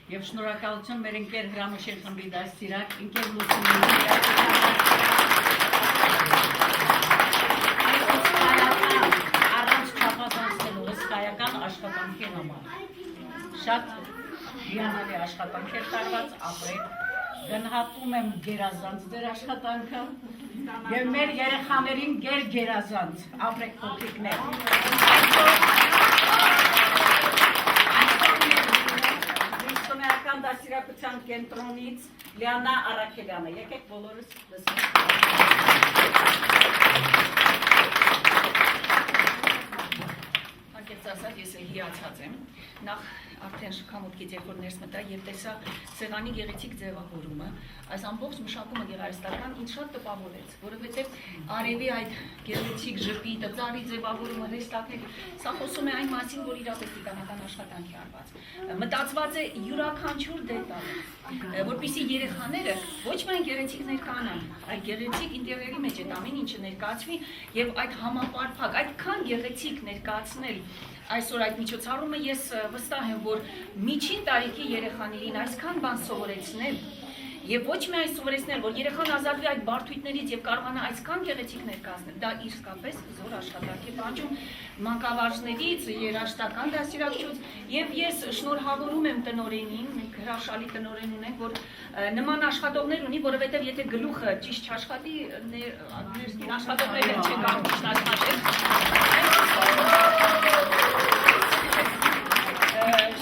Եվ շնորհակալություն մեր ընկեր Հրամշեն խմբի դաստիարակ, ընկեր առանց չափազանցնելու հսկայական աշխատանքի համար։ Շատ հիանալի աշխատանք էր տարված, ապրեք, գնահատում եմ գերազանց ձեր աշխատանքը և մեր երեխաներին գերազանց, ապրեք փոքրիկներ։ Դաստիարակության կենտրոնից Լիանա Արաքելյանը, եկեք բոլորս լսենք։ Անկեղծ ասած, ես էլ հիացած եմ, նախ արդեն շքամուտքից երբ որ ներս մտա և տեսա սեղանի գեղեցիկ ձևավորումը, այս ամբողջ մշակումը գեղարվեստական ինձ շատ տպավորեց, որովհետև արևի այդ գեղեցիկ ժպիտը, ծառի ձևավորումը, ռեստակներ, սա խոսում է այն մասին, որ իրապես տիտանական աշխատանք է արված։ Մտածված է յուրաքանչյուր դետալը, որպեսզի երեխաները ոչ միայն գեղեցիկ ներկայանան, այլ գեղեցիկ ինտերիերի մեջ այդ ամեն ինչը ներկայացվի և այդ համապարփակ, այդքան գեղեցիկ ներկայացնել այսօր այդ միջոցառումը ես վստահ եմ, որ միջին տարիքի երեխաներին այսքան բան սովորեցնել Եվ ոչ միայն սովորեցնել, որ երեխան ազատվի այդ բարդույթներից եւ կարողանա այսքան գեղեցիկ ներկայացնել, դա իսկապես զոր աշխատանք է պահանջում մանկավարժներից, երաժշտական դաստիարակչուց եւ ես շնորհավորում եմ տնօրենին, մենք հրաշալի տնօրեն ունենք, որ նման աշխատողներ ունի, որովհետեւ եթե գլուխը ճիշտ չաշխատի, ներքին աշխատողները չեն կարող ճիշտ աշխատել։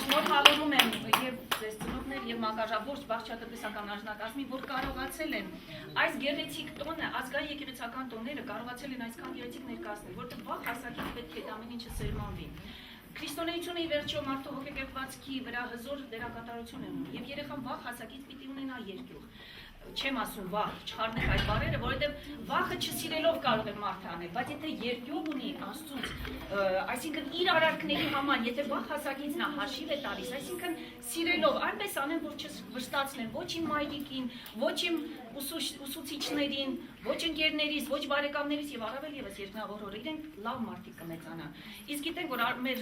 Շնորհավորում եմ եւ ձեզ եւ մանկաժապործ բաղչատնտեսական արժանապատվի, որ կարողացել են այս գեղեցիկ տոնը, ազգային եկեղեցական տոնները կարողացել են այսքան գեղեցիկ ներկայացնել, որտեղ վաղ հասակից պետք է ամեն ինչը սերմանվի։ Քրիստոնեությունը ի վերջո մարդու հոգեկեծվածքի վրա հզոր դերակատարություն է ունում եւ երեխան վաղ հասակից պիտի ունենա երկյուղ։ Չեմ ասում վախ, չխառնեք այդ բառերը, որովհետև վախը չսիրելով կարող է մարդը անել, բայց եթե երկյուղ ունի Աստծուց, այսինքն իր արարքների համար, եթե վախ հասակից նա հաշիվ է տալիս, այսինքն սիրելով, այնպես անեն, որ չվշտացնեն ոչ իմ մայրիկին, ոչ իմ ուսուցիչներին, ոչ ընկերներից, ոչ բարեկամներից եւ առավել եւս երկնավոր իրենք լավ մարդիկ կմեծանան։ Իսկ գիտենք, որ մեր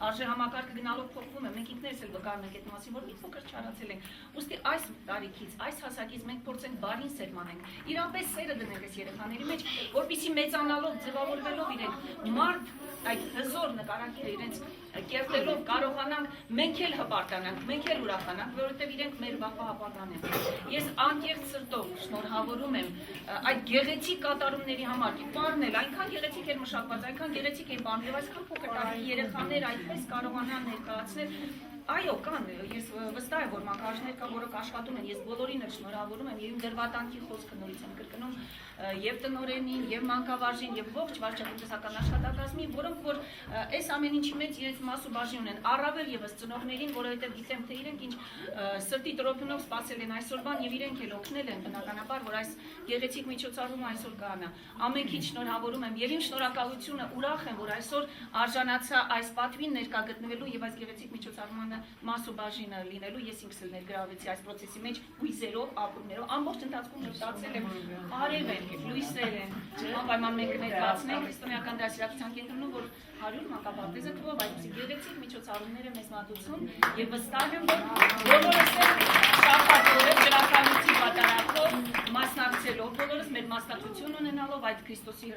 արժեհամակարգը գնալով փոխվում է, մենք ինքներս էլ վկայում ենք այդ մասին, որ մի փոքր չարացել ենք։ Ուստի այս տարիքից, այս հասակից մենք փորձենք բարին սերմանենք, իրապես սերը դնենք այս երեխաների մեջ, որպեսզի մեծանալով, ձևավորվելով իրենք մարդ այդ հզոր նկարագիրը իրենց կերտելով կարողանանք մենք էլ հպարտանանք, մենք էլ ուրախանանք, որովհետև իրենք մեր վաղվա ապագան են։ Ես անկեղծ սրտով շնորհավորում եմ այդ գեղեցիկ կատարումների համար, պարնել, այնքան գեղեցիկ էր մշակված, այնքան գեղեցիկ էր բան, եւ այսքան փոքր տարիքի երեխաներ այդպես կարողանան ներկայացնել Այո, կան, ես վստահ եմ, որ մանկավարժներ կան, որոնք աշխատում են, ես բոլորին էլ շնորհավորում եմ եւ իմ դրվատանքի խոսքը նորից եմ կրկնում եւ տնօրենին, եւ մանկավարժին, եւ ողջ վարչապետական աշխատակազմին, որոնք որ այս ամեն ինչի մեջ իրենց մաս ու բաժին ունեն, առավել եւս ծնողներին, որովհետեւ գիտեմ թե իրենք ինչ սրտի տրոփյունով սպասել են այսօրվան եւ իրենք էլ օգնել են բնականաբար, որ այս գեղեցիկ միջոցառումը այսօր կանա։ Ամենքից շնորհավորում եմ եւ իմ շնորհակալությունը ուրախ եմ, որ այսօր արժանացա այս պատվին ներկա գտնվելու եւ այս գեղեցիկ միջոցառմանը մաս ու բաժինը լինելու, ես ինքս էլ ներգրավեցի այս process-ի մեջ հույզերով, ապրումներով, ամբողջ ընթացքում մտածել եմ արև են, լույսեր են, անպայման մենք ներկայացնենք քրիստոնեական դասյարակության կենտրոնում, որ 100 մանկապարտեզը թվով այդպիսի գեղեցիկ միջոցառումները մեզ մատուցում եւ վստահ եմ, որ բոլորս շաբաթօրը ջրականացի պատարակով մասնակցելով, բոլորս մեր մասնակցություն ունենալով այդ Քրիստոսի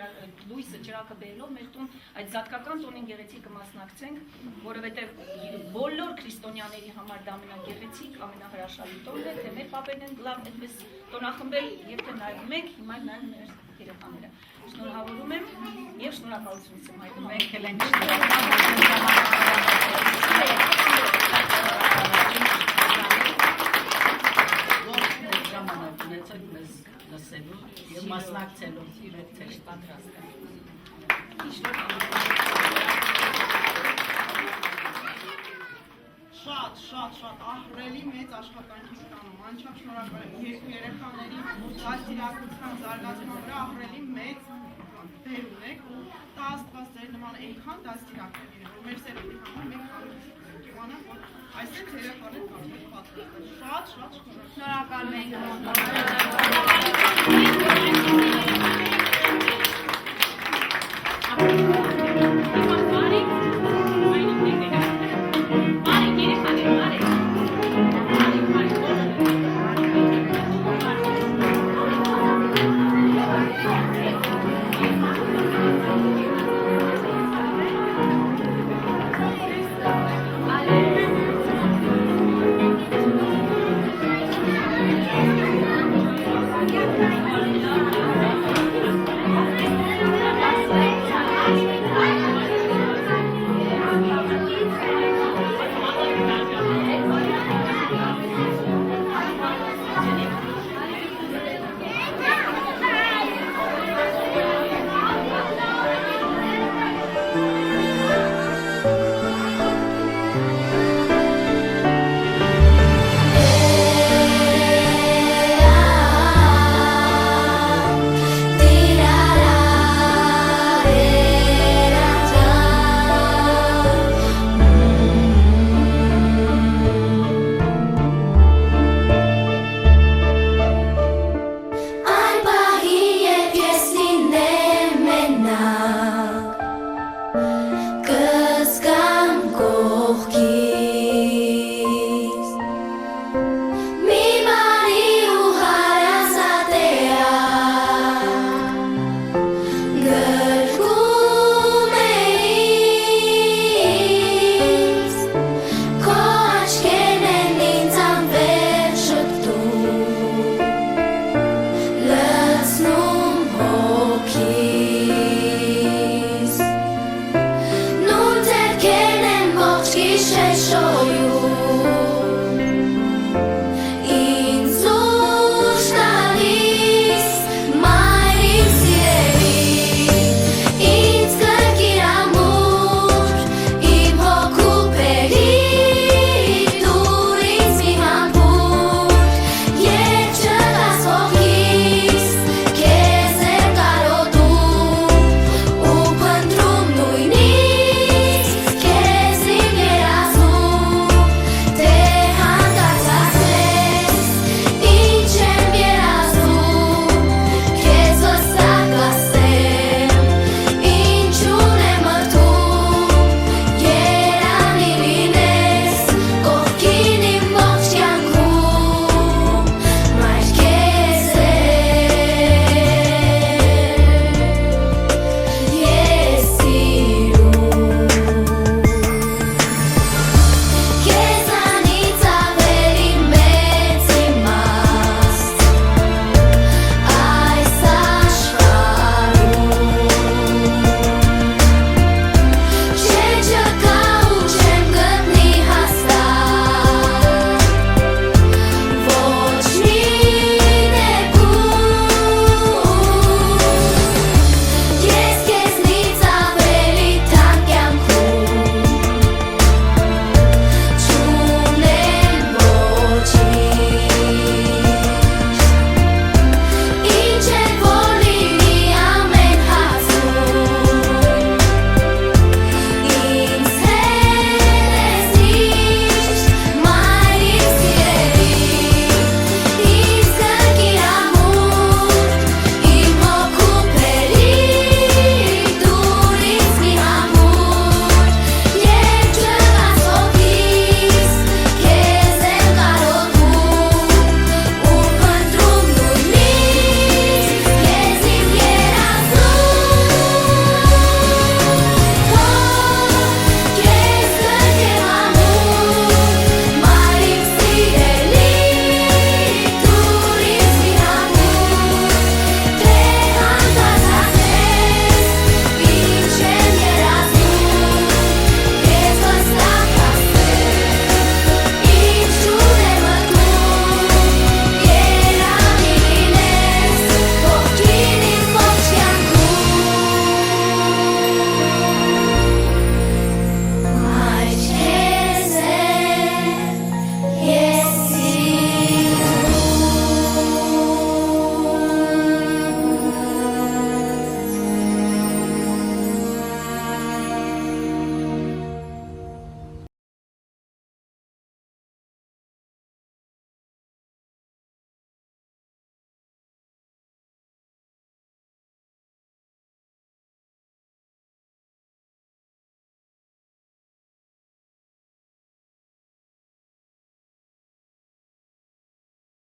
լույսը ջրակը բերելով մեր տուն այդ զատկական տոնին գեղեցիկ կմասնակցենք, որովհետեւ բոլոր քրիստոնյաների համար դա ամենագեղեցիկ, ամենահրաշալի տոնն է, թե մեր պապերն են լավ այդպես տոնախմբել եւ թե նաեւ մենք հիմա նաեւ մեր երեխաները։ Շնորհավորում եմ եւ շնորհակալություն եմ հայտնում։ Մենք էլ ենք ժամանակ ունեցեք մեզ լսելու եւ մասնակցելու իրեք պատրաստ Շատ ահռելի մեծ աշխատանքի ստանում, անչափ շնորհակալ եմ երկու երեխաների դաստիարակության զարգացման վրա ահռելի մեծ դեր ունեք ու տա Աստված ձեր նման այնքան դաստիարակներ իրեն, որ մեր սերնդի համար մենք իմանանք, որ այսպես երեխաներ կարող են պատրաստել։ Շատ շնորհակալ ենք։